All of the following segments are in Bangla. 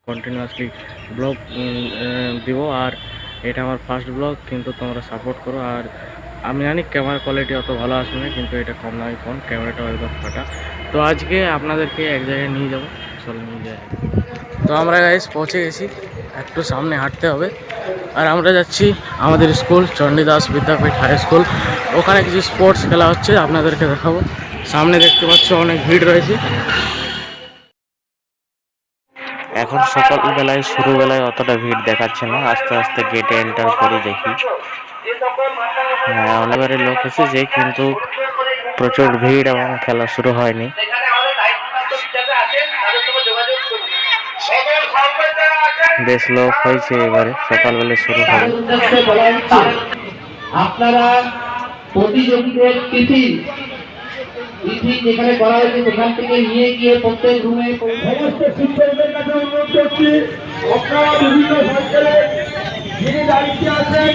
কন্টিনিউয়াসলি ব্লগ দিব। আর এটা আমার ফার্স্ট ব্লগ, কিন্তু তোমরা সাপোর্ট করো। আর আমি জানি ক্যামেরা কোয়ালিটি অত ভালো আসবে না, কিন্তু এটা কম দামি ফোন, ক্যামেরাটাও একদম ফাটা। তো আজকে আপনাদেরকে এক জায়গায় নিয়ে যাবো, চলো নিয়ে যাই। তো আমরা গাইস পৌঁছে গেছি, একটু সামনে হাঁটতে হবে। আর আমরা যাচ্ছি আমাদের স্কুল চণ্ডীদাস বিদ্যাপীঠ হাই স্কুল। ওখানে কিছু স্পোর্টস খেলা হচ্ছে, আপনাদেরকে দেখাবো। সামনে দেখতে পাচ্ছ অনেক ভিড় রয়েছে। এখন সকালবেলায় শুরুবেলায় অতটা ভিড় দেখাচ্ছে না, আস্তে আস্তে গেটে এন্টার করে দেখি হ্যাঁ অনেকবারে লোক এসেছে, কিন্তু প্রচুর ভিড় এবং খেলা শুরু হয়নি। বেশ লোক হয়েছে, এবারে সকালবেলা শুরু হবে। আপনারা প্রতিযোগীদের তিথি যেখানে করা হয়েছে সেখান থেকে নিয়ে গিয়ে প্রত্যেক রুমে সমস্ত শিক্ষকদের কাছে অনুরোধ করছি, আপনারা বিভিন্ন সার্কেলে যিনি দায়িত্বে আছেন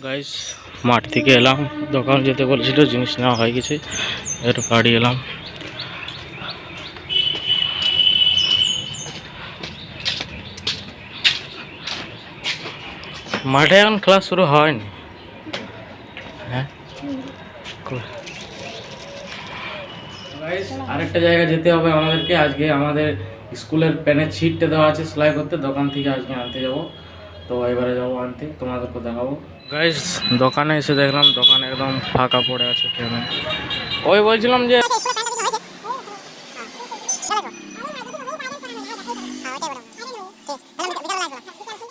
গাইস মাঠ থেকে এলাম, দোকান যেতে বলেছিল, জিনিস নেওয়া হয়ে গেছে, এর বাড়ি এলাম। মাঠে এখন ক্লাস শুরু হয়নি। হ্যাঁ আরেকটা জায়গায় যেতে হবে আমাদেরকে। আজকে আমাদের স্কুলের প্যানের ছিটটা দেওয়া আছে সেলাই করতে, দোকান থেকে আজকে আনতে যাব। তো এবারে যাবো আনতে, তোমাদেরকে দেখাবো। গাইস দোকানে এসে দেখলাম দোকান একদম ফাঁকা পড়ে আছে, কেন ওই বলছিলাম যে